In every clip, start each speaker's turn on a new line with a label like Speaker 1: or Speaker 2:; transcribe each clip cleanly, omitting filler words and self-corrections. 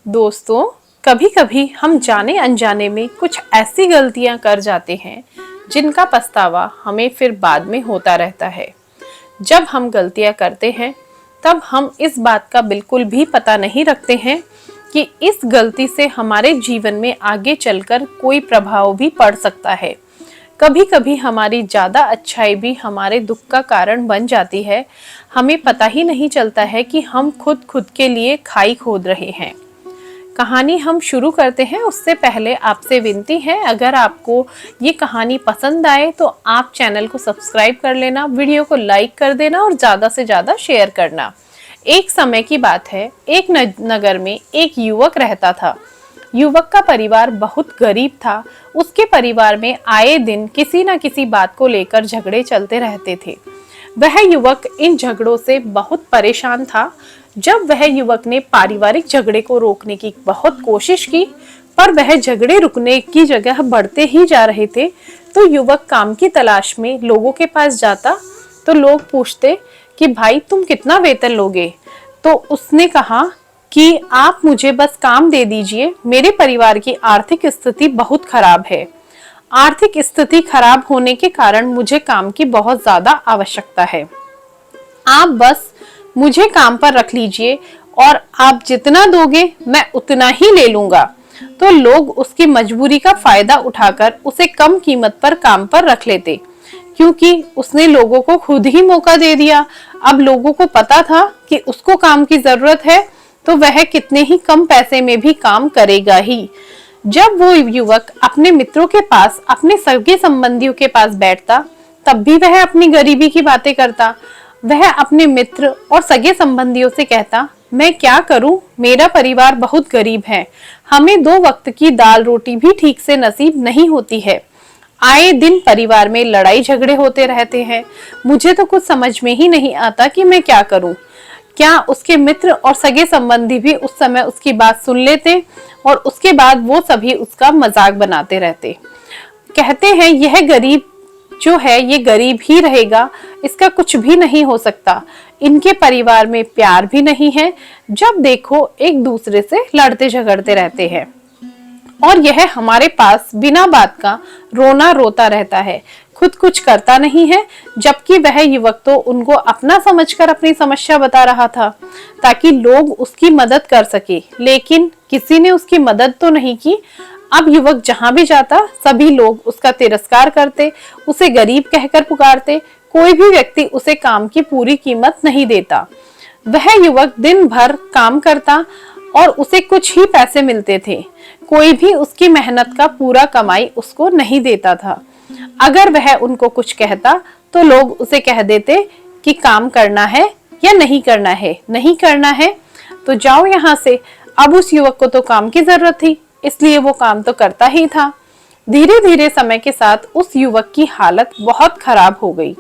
Speaker 1: दोस्तों, कभी कभी हम जाने अनजाने में कुछ ऐसी गलतियां कर जाते हैं जिनका पछतावा हमें फिर बाद में होता रहता है। जब हम गलतियां करते हैं तब हम इस बात का बिल्कुल भी पता नहीं रखते हैं कि इस गलती से हमारे जीवन में आगे चलकर कोई प्रभाव भी पड़ सकता है। कभी कभी हमारी ज्यादा अच्छाई भी हमारे दुख का कारण बन जाती है। हमें पता ही नहीं चलता है कि हम खुद के लिए खाई खोद रहे हैं। कहानी हम शुरू करते हैं उससे पहले आपसे विनती है, अगर आपको ये कहानी पसंद आए तो आप चैनल को सब्सक्राइब कर लेना, वीडियो को लाइक कर देना और ज़्यादा से ज़्यादा शेयर करना। एक समय की बात है, एक नगर में एक युवक रहता था। युवक का परिवार बहुत गरीब था। उसके परिवार में आए दिन किसी न किसी बात को लेकर झगड़े चलते रहते थे। वह युवक इन झगड़ों से बहुत परेशान था। जब वह युवक ने पारिवारिक झगड़े को रोकने की बहुत कोशिश की, पर वह झगड़े रुकने की जगह बढ़ते ही जा रहे थे, तो युवक काम की तलाश में लोगों के पास जाता। तो लोग पूछते कि भाई तुम कितना वेतन लोगे? तो उसने कहा कि आप मुझे बस काम दे दीजिए, मेरे परिवार की आर्थिक स्थिति बहुत खराब है। आर्थिक स्थिति खराब होने के कारण मुझे काम की बहुत ज्यादा आवश्यकता है। आप बस मुझे काम पर रख लीजिए और आप जितना दोगे मैं उतना ही ले लूंगा। तो लोग उसकी मजबूरी का फायदा उठाकर उसे कम कीमत पर काम पर रख लेते, क्योंकि उसने लोगों को खुद ही मौका दे दिया। अब लोगों को पता था कि उसको काम की जरूरत है, तो वह कितने ही कम पैसे में भी काम करेगा ही। जब वो युवक अपने मित्रों के पास, अपने सगे संबंधियों के पास बैठता, तब भी वह अपनी गरीबी की बातें करता। वह अपने मित्र और सगे संबंधियों से कहता, मैं क्या करूं, मेरा परिवार बहुत गरीब है, हमें 2 वक्त की दाल रोटी भी ठीक से नसीब नहीं होती है। आए दिन परिवार में लड़ाई झगड़े होते रहते हैं। मुझे तो कुछ समझ में ही नहीं आता कि मैं क्या करूं। क्या उसके मित्र और सगे संबंधी भी उस समय उसकी बात सुन लेते और उसके बाद वो सभी उसका मजाक बनाते रहते। कहते हैं यह गरीब जो है ये गरीब ही रहेगा, इसका कुछ भी नहीं हो सकता। इनके परिवार में प्यार भी नहीं है, जब देखो एक दूसरे से लड़ते झगड़ते रहते हैं और यह हमारे पास बिना बात का रोना रोता रहता है, खुद कुछ करता नहीं है। जबकि वह युवक तो उनको अपना समझकर अपनी समस्या बता रहा था ताकि लोग उसकी मदद कर सके, लेकिन किसी ने उसकी मदद तो नहीं की। अब युवक जहां भी जाता सभी लोग उसका तिरस्कार करते, उसे गरीब कहकर पुकारते। कोई भी व्यक्ति उसे काम की पूरी कीमत नहीं देता। वह युवक दिन भर काम करता और उसे कुछ ही पैसे मिलते थे। कोई भी उसकी मेहनत का पूरा कमाई उसको नहीं देता था। अगर वह उनको कुछ कहता तो लोग उसे कह देते कि काम करना है या नहीं करना है, नहीं करना है तो जाओ यहाँ से। अब उस युवक को तो काम की जरूरत थी, इसलिए वो काम तो करता ही था। धीरे धीरे समय के साथ उस युवक की हालत बहुत खराब हो गई,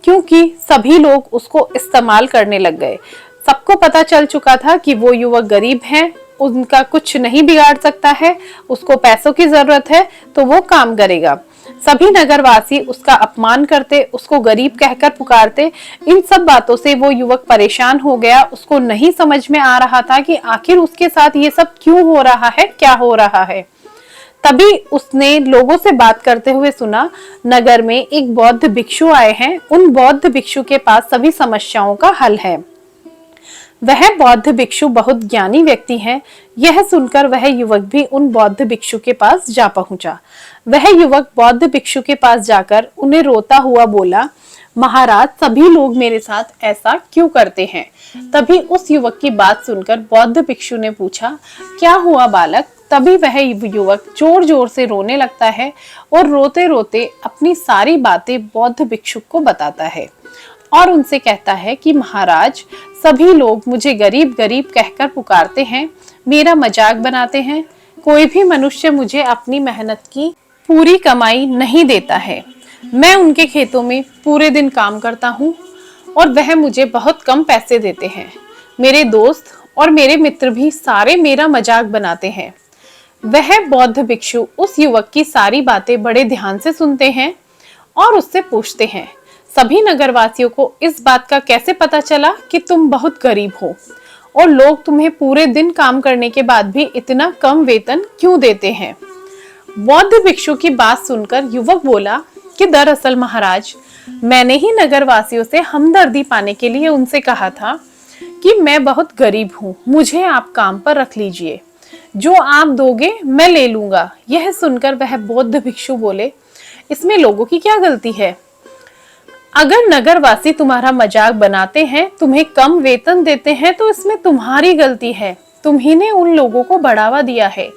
Speaker 1: क्योंकि सभी लोग उसको इस्तेमाल करने लग गए। सबको पता चल चुका था कि वो युवक गरीब है, उनका कुछ नहीं बिगाड़ सकता है, उसको पैसों की जरूरत है तो वो काम करेगा। सभी नगरवासी उसका अपमान करते, उसको गरीब कहकर पुकारते। इन सब बातों से वो युवक परेशान हो गया। उसको नहीं समझ में आ रहा था कि आखिर उसके साथ ये सब क्यों हो रहा है, क्या हो रहा है। तभी उसने लोगों से बात करते हुए सुना, नगर में एक बौद्ध भिक्षु आए हैं, उन बौद्ध भिक्षु के पास सभी समस्याओं का हल है। वह बौद्ध भिक्षु बहुत ज्ञानी व्यक्ति हैं। यह सुनकर वह युवक भी उन बौद्ध भिक्षु के पास जा पहुंचा। वह युवक बौद्ध भिक्षु के पास जाकर उन्हें रोता हुआ बोला, महाराज सभी लोग मेरे साथ ऐसा क्यों करते हैं? तभी उस युवक की बात सुनकर बौद्ध भिक्षु ने पूछा, क्या हुआ बालक? तभी वह युवक जोर जोर से रोने लगता है और रोते रोते अपनी सारी बातें बौद्ध भिक्षु को बताता है और उनसे कहता है कि महाराज सभी लोग मुझे गरीब गरीब कहकर पुकारते हैं, मेरा मजाक बनाते हैं। कोई भी मनुष्य मुझे अपनी मेहनत की पूरी कमाई नहीं देता है। मैं उनके खेतों में पूरे दिन काम करता हूँ और वह मुझे बहुत कम पैसे देते हैं। मेरे दोस्त और मेरे मित्र भी सारे मेरा मजाक बनाते हैं। वह बौद्ध भिक्षु उस युवक की सारी बातें बड़े ध्यान से सुनते हैं और उससे पूछते हैं, सभी नगरवासियों को इस बात का कैसे पता चला कि तुम बहुत गरीब हो और लोग तुम्हें पूरे दिन काम करने के बाद भी इतना कम वेतन क्यों देते हैं? बौद्ध भिक्षु की बात सुनकर युवक बोला कि दरअसल महाराज, मैंने ही नगरवासियों से हमदर्दी पाने के लिए उनसे कहा था कि मैं बहुत गरीब हूँ, मुझे आप काम पर रख लीजिए, जो आप दोगे मैं ले लूंगा। यह सुनकर वह बौद्ध भिक्षु बोले, इसमें लोगों की क्या गलती है? अगर नगरवासी तुम्हारा मजाक बनाते हैं, तुम्हें कम वेतन देते हैं, तो इसमें तुम्हारी गलती है। तुम्ही ने उन लोगों को बढ़ावा दिया है।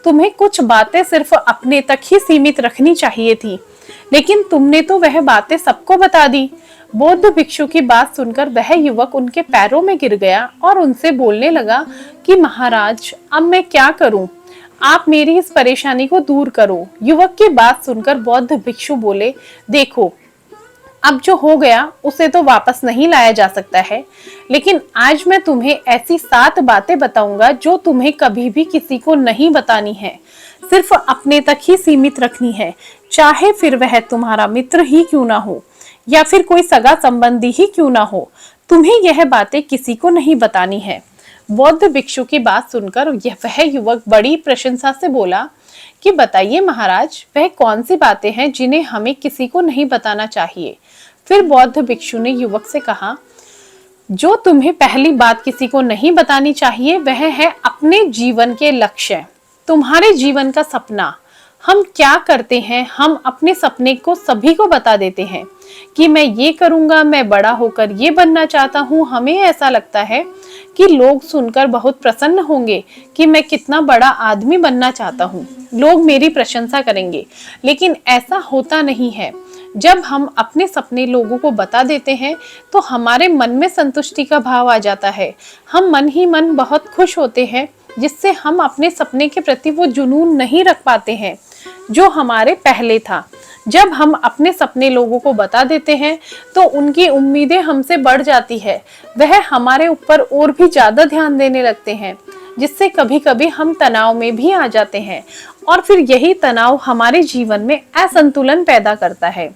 Speaker 1: तुम्हें कुछ बातें सिर्फ अपने तक ही सीमित रखनी चाहिए थी, लेकिन तुमने तो वह बातें सबको बता दी। बौद्ध भिक्षु की बात सुनकर वह युवक उनके पैरों में गिर गया और उनसे बोलने लगा कि महाराज, अब मैं क्या करूं? आप मेरी इस परेशानी को दूर करो। युवक की बात सुनकर बौद्ध भिक्षु बोले, देखो, अब जो हो गया उसे तो वापस नहीं लाया जा सकता है, लेकिन आज मैं तुम्हें ऐसी 7 बातें बताऊंगा जो तुम्हें कभी भी किसी को नहीं बतानी है, सिर्फ अपने तक ही सीमित रखनी है, चाहे फिर वह तुम्हारा मित्र ही क्यों ना हो या फिर कोई सगा संबंधी ही क्यों ना हो। तुम्हें यह बातें किसी को नहीं बतानी है। बौद्ध भिक्षु की बात सुनकर वह युवक बड़ी प्रशंसा से बोला कि बताइए महाराज, वह कौन सी बातें हैं जिन्हें हमें किसी को नहीं बताना चाहिए? फिर बौद्ध भिक्षु ने युवक से कहा, जो तुम्हें पहली बात किसी को नहीं बतानी चाहिए वह है अपने जीवन के लक्ष्य, तुम्हारे जीवन का सपना। हम क्या करते हैं, हम अपने सपने को सभी को बता देते हैं कि मैं ये करूंगा, मैं बड़ा होकर ये बनना चाहता हूँ। हमें ऐसा लगता है कि लोग सुनकर बहुत प्रसन्न होंगे कि मैं कितना बड़ा आदमी बनना चाहता हूँ, लोग मेरी प्रशंसा करेंगे, लेकिन ऐसा होता नहीं है। जब हम अपने सपने लोगों को बता देते हैं तो हमारे मन में संतुष्टि का भाव आ जाता है। हम मन ही मन बहुत खुश होते हैं, जिससे हम अपने सपने के प्रति वो जुनून नहीं रख पाते हैं जो हमारे पहले था। जब हम अपने सपने लोगों को बता देते हैं तो उनकी उम्मीदें हमसे बढ़ जाती है, वह हमारे ऊपर और भी ज्यादा ध्यान देने लगते हैं, जिससे कभी कभी हम तनाव में भी आ जाते हैं और फिर यही तनाव हमारे जीवन में असंतुलन पैदा करता है।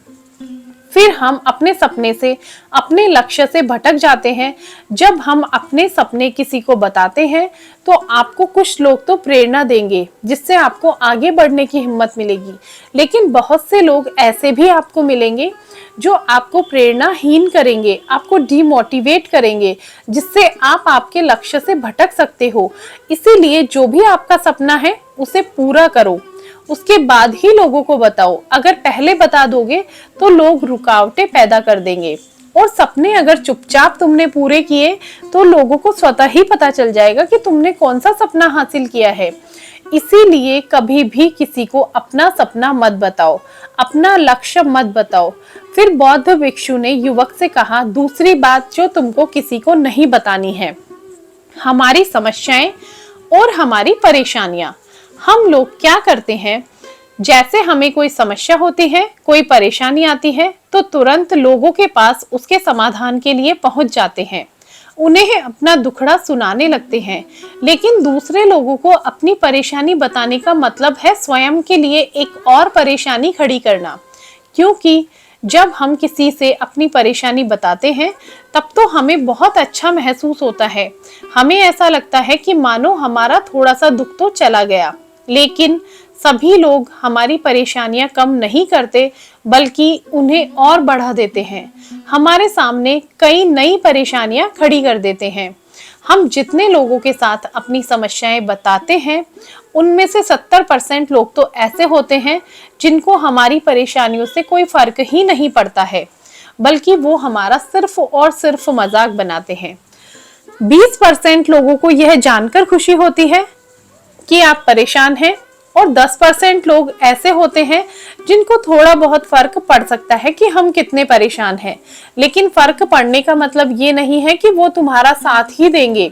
Speaker 1: फिर हम अपने सपने से, अपने लक्ष्य से भटक जाते हैं। जब हम अपने सपने किसी को बताते हैं तो आपको कुछ लोग तो प्रेरणा देंगे, जिससे आपको आगे बढ़ने की हिम्मत मिलेगी, लेकिन बहुत से लोग ऐसे भी आपको मिलेंगे जो आपको प्रेरणाहीन करेंगे, आपको डिमोटिवेट करेंगे, जिससे आप आपके लक्ष्य से भटक सकते हो। इसीलिए जो भी आपका सपना है उसे पूरा करो, उसके बाद ही लोगों को बताओ। अगर पहले बता दोगे तो लोग रुकावटें पैदा कर देंगे, और सपने अगर चुपचाप तुमने पूरे किए तो लोगों को स्वतः ही पता चल जाएगा कि तुमने कौन सा सपना हासिल किया है। इसीलिए कभी भी किसी को अपना सपना मत बताओ, अपना लक्ष्य मत बताओ। फिर बौद्ध भिक्षु ने युवक से कहा, दूसरी बात जो तुमको किसी को नहीं बतानी है, हमारी समस्याएं और हमारी परेशानियां। हम लोग क्या करते हैं, जैसे हमें कोई समस्या होती है, कोई परेशानी आती है, तो तुरंत लोगों के पास उसके समाधान के लिए पहुंच जाते हैं, उन्हें अपना दुखड़ा सुनाने लगते हैं। लेकिन दूसरे लोगों को अपनी परेशानी बताने का मतलब है स्वयं के लिए एक और परेशानी खड़ी करना, क्योंकि जब हम किसी से अपनी परेशानी बताते हैं तब तो हमें बहुत अच्छा महसूस होता है। हमें ऐसा लगता है कि मानो हमारा थोड़ा सा दुख तो चला गया। लेकिन सभी लोग हमारी परेशानियां कम नहीं करते, बल्कि उन्हें और बढ़ा देते हैं, हमारे सामने कई नई परेशानियां खड़ी कर देते हैं। हम जितने लोगों के साथ अपनी समस्याएं बताते हैं, उनमें से 70% लोग तो ऐसे होते हैं जिनको हमारी परेशानियों से कोई फर्क ही नहीं पड़ता है, बल्कि वो हमारा सिर्फ और सिर्फ मजाक बनाते हैं। 20% लोगों को यह जानकर खुशी होती है कि आप परेशान हैं, और 10% लोग ऐसे होते हैं जिनको थोड़ा बहुत फर्क पड़ सकता है कि हम कितने परेशान हैं, लेकिन फर्क पड़ने का मतलब ये नहीं है कि वो तुम्हारा साथ ही देंगे।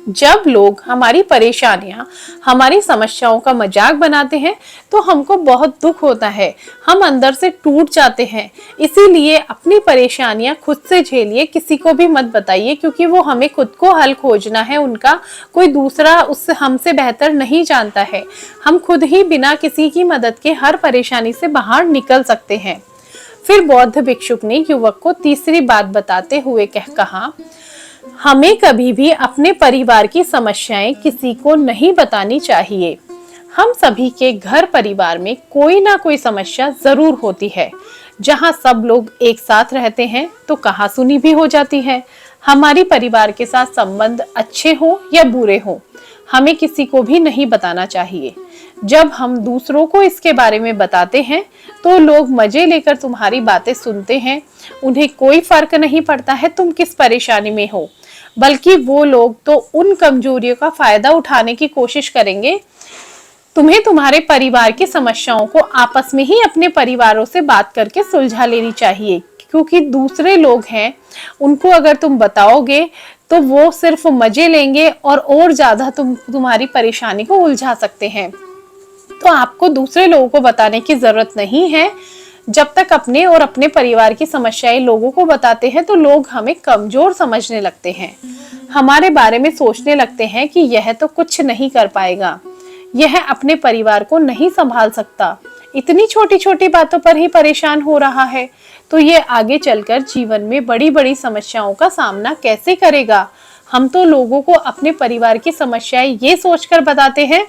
Speaker 1: जब लोग हमारी परेशानियां, हमारी समस्याओं का मजाक बनाते हैं तो हमको बहुत दुख होता है, हम अंदर से टूट जाते हैं। इसीलिए अपनी परेशानियां खुद से झेलिए, किसी को भी मत बताइए, क्योंकि वो हमें खुद को हल खोजना है, उनका कोई दूसरा उससे हमसे बेहतर नहीं जानता है। हम खुद ही बिना किसी की मदद के हर परेशानी से बाहर निकल सकते हैं। फिर बौद्ध भिक्षुक ने युवक को तीसरी बात बताते हुए कहा, हमें कभी भी अपने परिवार की समस्याएं किसी को नहीं बतानी चाहिए। हम सभी के घर परिवार में कोई ना कोई समस्या जरूर होती है। जहाँ सब लोग एक साथ रहते हैं तो कहासुनी भी हो जाती है। हमारी परिवार के साथ संबंध अच्छे हो या बुरे हो, हमें किसी को भी नहीं बताना चाहिए। जब हम दूसरों को इसके बारे में बताते हैं तो लोग मजे लेकर तुम्हारी बातें सुनते हैं। उन्हें कोई फर्क नहीं पड़ता है तुम किस परेशानी में हो, बल्कि वो लोग तो उन कमजोरियों का फायदा उठाने की कोशिश करेंगे। तुम्हें तुम्हारे परिवार की समस्याओं को आपस में ही अपने परिवारों से बात करके सुलझा लेनी चाहिए, क्योंकि दूसरे लोग हैं, उनको अगर तुम बताओगे तो वो सिर्फ मजे लेंगे और ज्यादा तुम्हारी परेशानी को उलझा सकते हैं। तो आपको दूसरे लोगों को बताने की जरूरत नहीं है। जब तक अपने और अपने परिवार की समस्याएं लोगों को बताते हैं तो लोग हमें कमजोर समझने लगते हैं, हमारे बारे में सोचने लगते हैं कि यह तो कुछ नहीं कर पाएगा, यह अपने परिवार को नहीं संभाल सकता, इतनी छोटी छोटी बातों पर ही परेशान हो रहा है, तो ये आगे चलकर जीवन में बड़ी बड़ी समस्याओं का सामना कैसे करेगा। हम तो लोगों को अपने परिवार की समस्याएं ये सोचकर बताते हैं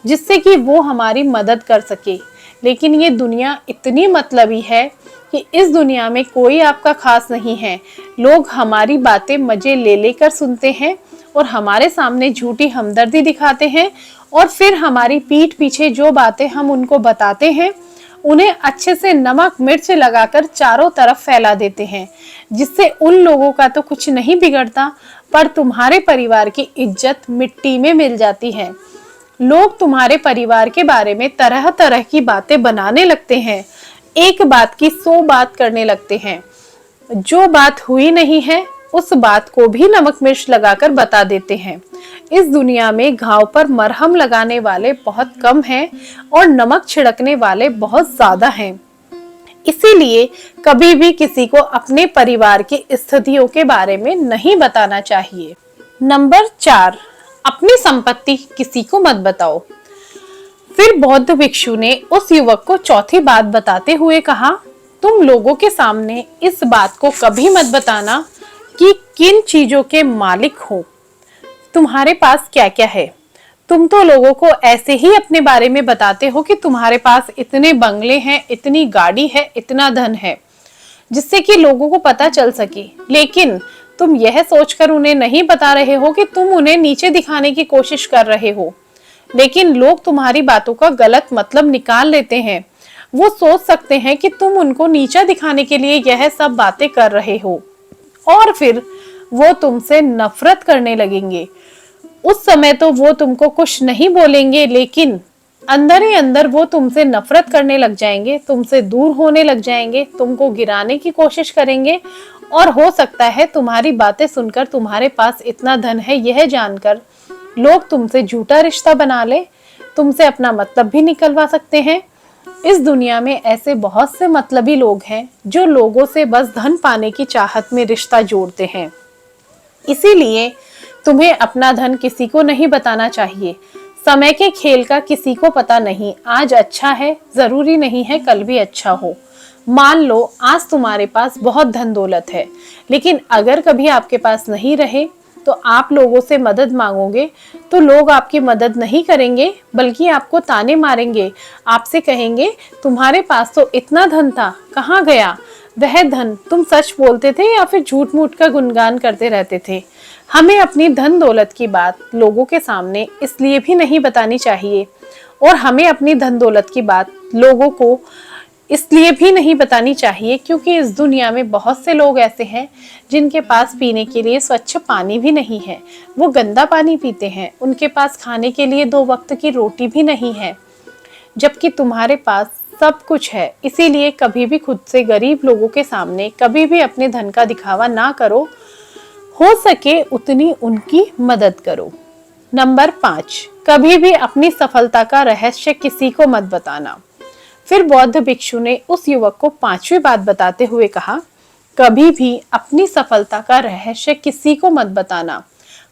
Speaker 1: जिससे कि वो हमारी मदद कर सके, लेकिन ये दुनिया इतनी मतलबी है कि इस दुनिया में कोई आपका खास नहीं है। लोग हमारी बातें मजे ले लेकर सुनते हैं और हमारे सामने झूठी हमदर्दी दिखाते हैं, और फिर हमारी पीठ पीछे जो बातें हम उनको बताते हैं उन्हें अच्छे से नमक मिर्च लगाकर चारों तरफ फैला देते हैं, जिससे उन लोगों का तो कुछ नहीं बिगड़ता, पर तुम्हारे परिवार की इज्जत मिट्टी में मिल जाती है। लोग तुम्हारे परिवार के बारे में तरह तरह की बातें बनाने लगते हैं, एक बात की 100 बात करने लगते हैं। जो बात हुई नहीं है उस बात को भी नमक मिर्च लगाकर बता देते हैं। इस दुनिया में घाव पर मरहम लगाने वाले बहुत कम हैं और नमक छिड़कने वाले बहुत ज्यादा हैं। इसीलिए कभी भी किसी को अपने परिवार की स्थितियों के बारे में नहीं बताना चाहिए। नंबर 4, अपनी संपत्ति किसी को मत बताओ। फिर बौद्ध भिक्षु ने उस युवक को चौथी बात बताते हुए कहा, तुम लोगों के सामने इस बात को कभी मत बताना कि किन चीजों के मालिक हो, तुम्हारे पास क्या क्या है। तुम तो लोगों को ऐसे ही अपने बारे में बताते हो कि तुम्हारे पास इतने बंगले हैं, इतनी गाड़ी है, इतना धन है, जिससे कि लोगों को पता चल सके, लेकिन तुम यह सोचकर उन्हें नहीं बता रहे हो कि तुम उन्हें नीचे दिखाने की कोशिश कर रहे हो। लेकिन लोग तुम्हारी बातों का गलत मतलब निकाल लेते हैं। वो सोच सकते हैं कि तुम उनको नीचा दिखाने के लिए यह सब बातें कर रहे हो, और फिर वो तुमसे नफरत करने लगेंगे। उस समय तो वो तुमको कुछ नहीं बोलेंगे, लेकिन अंदर ही अंदर वो तुमसे नफरत करने लग जाएंगे, तुमसे दूर होने लग जाएंगे, तुमको गिराने की कोशिश करेंगे, और हो सकता है तुम्हारी बातें सुनकर तुम्हारे पास इतना धन है यह जानकर लोग तुमसे झूठा रिश्ता बना ले, तुमसे अपना मतलब भी निकलवा सकते हैं। इस दुनिया में ऐसे बहुत से मतलबी लोग हैं जो लोगों से बस धन पाने की चाहत में रिश्ता जोड़ते हैं। इसीलिए तुम्हें अपना धन किसी को नहीं बताना चाहिए। समय के खेल का किसी को पता नहीं, आज अच्छा है जरूरी नहीं है कल भी अच्छा हो। मान लो आज तुम्हारे पास बहुत धन दौलत है, लेकिन अगर कभी आपके पास नहीं रहे तो आप लोगों से मदद मांगोगे तो लोग आपकी मदद नहीं करेंगे, बल्कि आपको ताने मारेंगे, आपसे कहेंगे तुम्हारे पास तो इतना धन था, कहाँ गया वह धन, तुम सच बोलते थे या फिर झूठ मूठ का गुणगान करते रहते थे। हमें अपनी धन दौलत की बात लोगों के सामने इसलिए भी नहीं बतानी चाहिए, और हमें अपनी धन दौलत की बात लोगों को इसलिए भी नहीं बतानी चाहिए क्योंकि इस दुनिया में बहुत से लोग ऐसे हैं जिनके पास पीने के लिए स्वच्छ पानी भी नहीं है, वो गंदा पानी पीते हैं। उनके पास खाने के लिए 2 वक्त की रोटी भी नहीं है, जबकि तुम्हारे पास सब कुछ है। इसीलिए कभी भी खुद से गरीब लोगों के सामने कभी भी अपने धन का दिखावा ना करो, हो सके उतनी उनकी मदद करो। नंबर 5, कभी भी अपनी सफलता का रहस्य किसी को मत बताना। फिर बौद्ध भिक्षु ने उस युवक को 5वीं बात बताते हुए कहा, कभी भी अपनी सफलता का रहस्य किसी को मत बताना।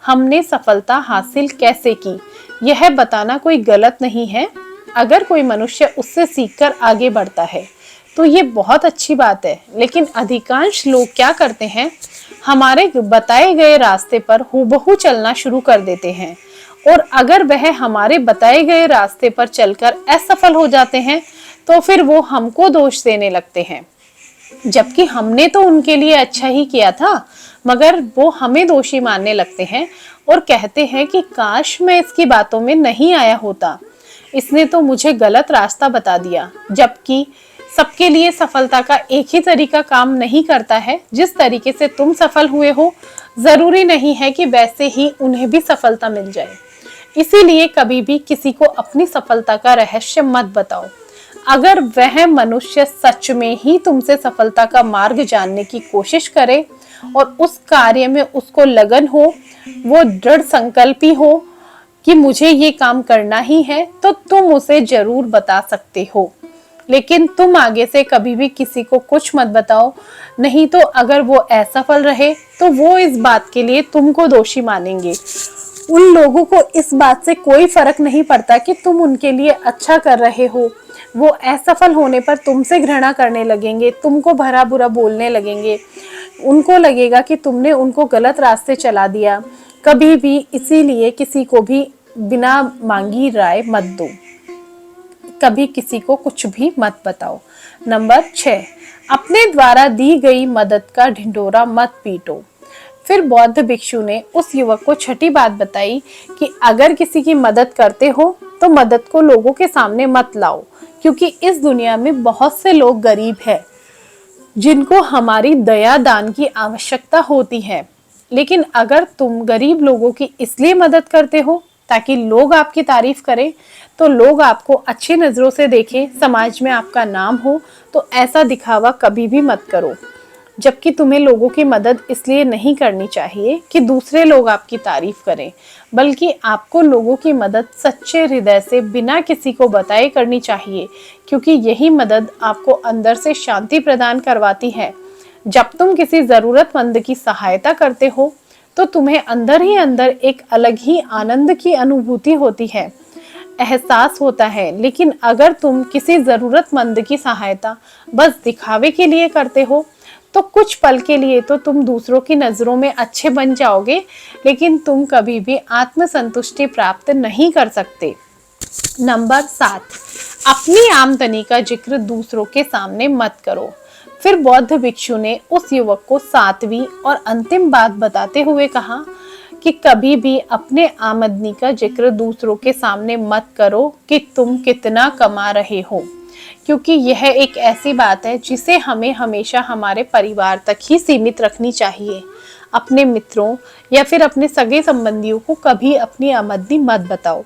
Speaker 1: हमने सफलता हासिल कैसे की यह बताना कोई गलत नहीं है। अगर कोई मनुष्य उससे सीखकर आगे बढ़ता है तो ये बहुत अच्छी बात है, लेकिन अधिकांश लोग क्या करते हैं, हमारे बताए गए रास्ते पर हूबहू चलना शुरू कर देते हैं, और अगर वह हमारे बताए गए रास्ते पर चलकर असफल हो जाते हैं तो फिर वो हमको दोष देने लगते हैं, जबकि हमने तो उनके लिए अच्छा ही किया था। मगर वो हमें दोषी मानने लगते हैं और कहते हैं कि काश मैं इसकी बातों में नहीं आया होता, इसने तो मुझे गलत रास्ता बता दिया। जबकि सबके लिए सफलता का एक ही तरीका काम नहीं करता है। जिस तरीके से तुम सफल हुए हो, जरूरी नहीं है कि वैसे ही उन्हें भी सफलता मिल जाए। इसीलिए कभी भी किसी को अपनी सफलता का रहस्य मत बताओ। अगर वह मनुष्य सच में ही तुमसे सफलता का मार्ग जानने की कोशिश करे और उस कार्य में उसको लगन हो, वो दृढ़ संकल्पी हो कि मुझे ये काम करना ही है, तो तुम उसे जरूर बता सकते हो। लेकिन तुम आगे से कभी भी किसी को कुछ मत बताओ, नहीं तो अगर वो असफल रहे तो वो इस बात के लिए तुमको दोषी मानेंगे। उन लोगों को इस बात से कोई फर्क नहीं पड़ता कि तुम उनके लिए अच्छा कर रहे हो। वो असफल होने पर तुमसे घृणा करने लगेंगे, तुमको भला बुरा बोलने लगेंगे। उनको लगेगा कि तुमने उनको गलत रास्ते चला दिया। कभी भी इसीलिए किसी को भी बिना मांगी राय मत दो, कभी किसी को कुछ भी मत बताओ। नंबर 6, अपने द्वारा दी गई मदद का ढिंढोरा मत पीटो। फिर बौद्ध भिक्षु ने उस युवक को छठी बात बताई कि अगर किसी की मदद करते हो तो मदद को लोगों के सामने मत लाओ, क्योंकि इस दुनिया में बहुत से लोग गरीब हैं जिनको हमारी दया दान की आवश्यकता होती है। लेकिन अगर तुम गरीब लोगों की इसलिए मदद करते हो ताकि लोग आपकी तारीफ करें, तो लोग आपको अच्छी नजरों से देखें, समाज में आपका नाम हो, तो ऐसा दिखावा कभी भी मत करो। जबकि तुम्हें लोगों की मदद इसलिए नहीं करनी चाहिए कि दूसरे लोग आपकी तारीफ करें, बल्कि आपको लोगों की मदद सच्चे हृदय से बिना किसी को बताए करनी चाहिए, क्योंकि यही मदद आपको अंदर से शांति प्रदान करवाती है। जब तुम किसी जरूरतमंद की सहायता करते हो तो तुम्हें अंदर ही अंदर एक अलग ही आनंद की अनुभूति होती है, एहसास होता है। लेकिन अगर तुम किसी जरूरतमंद की सहायता बस दिखावे के लिए करते हो तो कुछ पल के लिए तो तुम दूसरों की नजरों में अच्छे बन जाओगे, लेकिन तुम कभी भी आत्मसंतुष्टि प्राप्त नहीं कर सकते। नंबर 7, अपनी आमदनी का जिक्र दूसरों के सामने मत करो। फिर बौद्ध भिक्षु ने उस युवक को 7वीं और अंतिम बात बताते हुए कहा कि कभी भी अपने आमदनी का जिक्र दूसरों के सामने मत करो कि तुम कितना कमा रहे हो, क्योंकि यह एक ऐसी बात है जिसे हमें हमेशा हमारे परिवार तक ही सीमित रखनी चाहिए। अपने मित्रों या फिर अपने सगे संबंधियों को कभी अपनी आमदनी मत बताओ।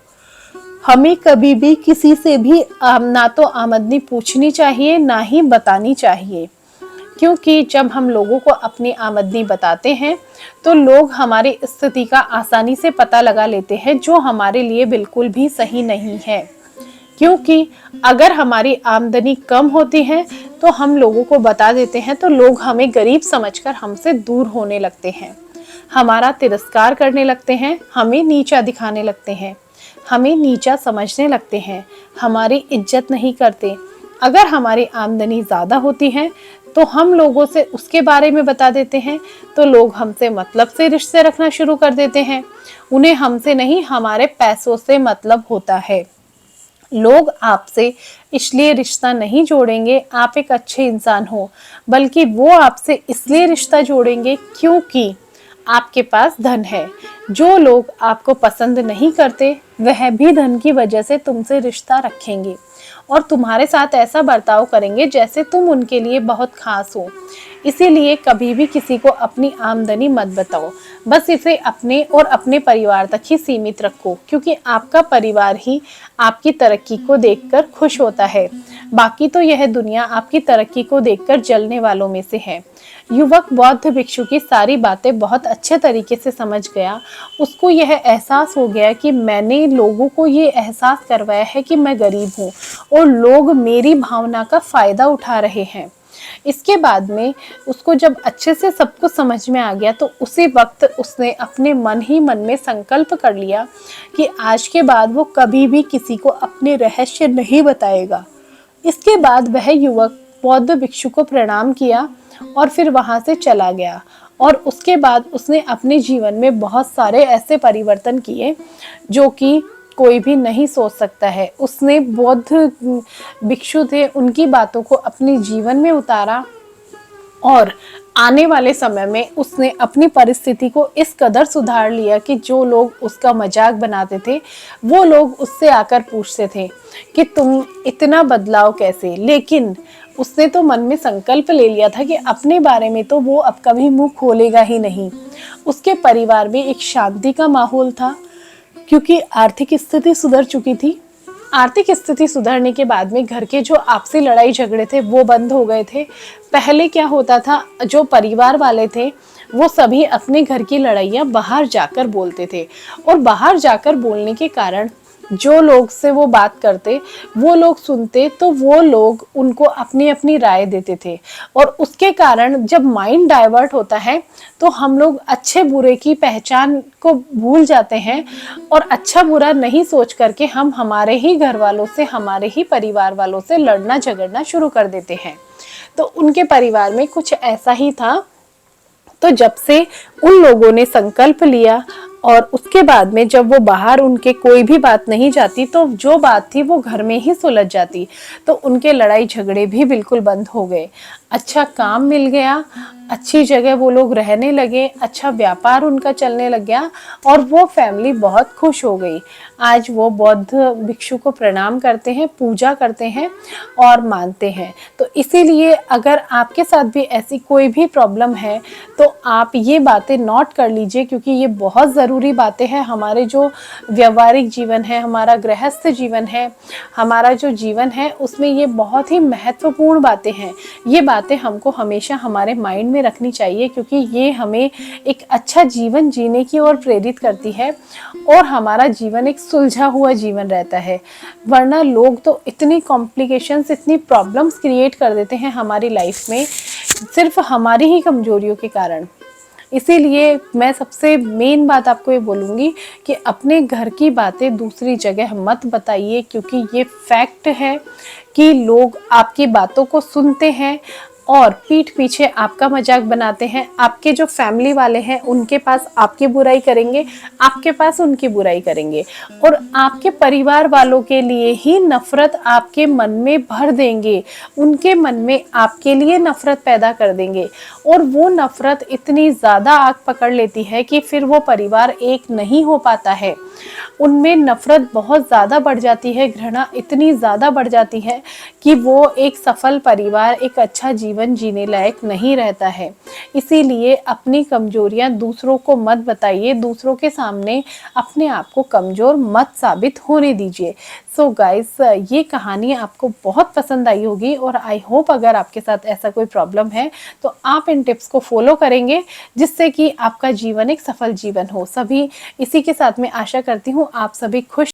Speaker 1: हमें कभी भी किसी से भी ना तो आमदनी पूछनी चाहिए, ना ही बतानी चाहिए, क्योंकि जब हम लोगों को अपनी आमदनी बताते हैं तो लोग हमारी स्थिति का आसानी से पता लगा लेते हैं, जो हमारे लिए बिल्कुल भी सही नहीं है। क्योंकि अगर हमारी आमदनी कम होती है तो हम लोगों को बता देते हैं तो लोग हमें गरीब समझकर हमसे दूर होने लगते हैं, हमारा तिरस्कार करने लगते हैं, हमें नीचा दिखाने लगते हैं, हमें नीचा समझने लगते हैं, हमारी इज्जत नहीं करते। अगर हमारी आमदनी ज़्यादा होती है तो हम लोगों से उसके बारे में बता देते हैं तो लोग हमसे मतलब से रिश्ते रखना शुरू कर देते हैं। उन्हें हमसे नहीं, हमारे पैसों से मतलब होता है। लोग आपसे इसलिए रिश्ता नहीं जोड़ेंगे आप एक अच्छे इंसान हो, बल्कि वो आपसे इसलिए रिश्ता जोड़ेंगे क्योंकि आपके पास धन है। जो लोग आपको पसंद नहीं करते वह भी धन की वजह से तुमसे रिश्ता रखेंगे और तुम्हारे साथ ऐसा बर्ताव करेंगे जैसे तुम उनके लिए बहुत खास हो। इसीलिए कभी भी किसी को अपनी आमदनी मत बताओ, बस इसे अपने और अपने परिवार तक ही सीमित रखो, क्योंकि आपका परिवार ही आपकी तरक्की को देखकर खुश होता है। बाकी तो यह दुनिया आपकी तरक्की को देखकर जलने वालों में से है। युवक बौद्ध भिक्षु की सारी बातें बहुत अच्छे तरीके से समझ गया। उसको यह एहसास हो गया कि मैंने लोगों को ये एहसास करवाया है कि मैं गरीब हूँ और लोग मेरी भावना का फायदा उठा रहे हैं। इसके बाद में उसको जब अच्छे से सब कुछ समझ में आ गया तो उसी वक्त उसने अपने मन ही मन में संकल्प कर लिया कि आज के बाद वो कभी भी किसी को अपने रहस्य नहीं बताएगा। इसके बाद वह युवक बौद्ध भिक्षु को प्रणाम किया और फिर वहां से चला गया और उसके बाद उसने अपने जीवन में बहुत सारे ऐसे परिवर्तन किए जो कि कोई भी नहीं सोच सकता है। उसने बौद्ध भिक्षु थे, उनकी बातों को अपने जीवन में उतारा और आने वाले समय में उसने अपनी परिस्थिति को इस कदर सुधार लिया कि जो लोग उसका मजाक बनाते थे वो लोग उससे आकर पूछते थे कि तुम इतना बदलाव कैसे। लेकिन उसने तो मन में संकल्प ले लिया था कि अपने बारे में तो वो अब कभी मुंह खोलेगा ही नहीं। उसके परिवार में एक शांति का माहौल था क्योंकि आर्थिक स्थिति सुधर चुकी थी। आर्थिक स्थिति सुधरने के बाद में घर के जो आपसी लड़ाई झगड़े थे वो बंद हो गए थे। पहले क्या होता था, जो परिवार वाले थे वो सभी अपने घर की लड़ाइयाँ बाहर जाकर बोलते थे और बाहर जाकर बोलने के कारण जो लोग से वो बात करते वो लोग सुनते तो वो लोग उनको अपनी अपनी राय देते थे और उसके कारण जब माइंड डाइवर्ट होता है तो हम लोग अच्छे बुरे की पहचान को भूल जाते हैं और अच्छा बुरा नहीं सोच करके हम हमारे ही घर वालों से, हमारे ही परिवार वालों से लड़ना झगड़ना शुरू कर देते हैं। तो उनके परिवार में कुछ ऐसा ही था। तो जब से उन लोगों ने संकल्प लिया और उसके बाद में जब वो बाहर उनके कोई भी बात नहीं जाती तो जो बात थी वो घर में ही सुलझ जाती, तो उनके लड़ाई झगड़े भी बिल्कुल बंद हो गए। अच्छा काम मिल गया, अच्छी जगह वो लोग रहने लगे, अच्छा व्यापार उनका चलने लग गया और वो फैमिली बहुत खुश हो गई। आज वो बौद्ध भिक्षु को प्रणाम करते हैं, पूजा करते हैं और मानते हैं। तो इसीलिए अगर आपके साथ भी ऐसी कोई भी प्रॉब्लम है तो आप ये बातें नोट कर लीजिए, क्योंकि ये बहुत ज़रूरी बातें हैं। हमारे जो व्यवहारिक जीवन है, हमारा गृहस्थ जीवन है, हमारा जो जीवन है उसमें ये बहुत ही महत्वपूर्ण बातें हैं। ये बातें हमको हमेशा हमारे माइंड में रखनी चाहिए, क्योंकि ये हमें एक अच्छा जीवन जीने की ओर प्रेरित करती है और हमारा जीवन एक सुलझा हुआ जीवन रहता है। वरना लोग तो इतनी कॉम्प्लिकेशंस, इतनी प्रॉब्लम्स क्रिएट कर देते हैं हमारी लाइफ में सिर्फ हमारी ही कमजोरियों के कारण। इसीलिए मैं सबसे मेन बात आपको ये बोलूँगी कि अपने घर की बातें दूसरी जगह मत बताइए, क्योंकि ये फैक्ट है कि लोग आपकी बातों को सुनते हैं और पीठ पीछे आपका मजाक बनाते हैं। आपके जो फैमिली वाले हैं उनके पास आपकी बुराई करेंगे, आपके पास उनकी बुराई करेंगे और आपके परिवार वालों के लिए ही नफरत आपके मन में भर देंगे, उनके मन में आपके लिए नफरत पैदा कर देंगे और वो नफरत इतनी ज़्यादा आग पकड़ लेती है कि फिर वो परिवार एक नहीं हो पाता है। उनमें नफरत बहुत ज़्यादा बढ़ जाती है, घृणा इतनी ज़्यादा बढ़ जाती है कि वो एक सफल परिवार, एक अच्छा जीवन जीने लायक नहीं रहता है। इसीलिए अपनी कमजोरियां दूसरों को मत बताइए, दूसरों के सामने अपने आप को कमज़ोर मत साबित होने दीजिए। सो गाइस, ये कहानी आपको बहुत पसंद आई होगी और आई होप अगर आपके साथ ऐसा कोई प्रॉब्लम है तो आप इन टिप्स को फॉलो करेंगे, जिससे कि आपका जीवन एक सफल जीवन हो। सभी इसी के साथ मैं आशा करती हूँ आप सभी खुश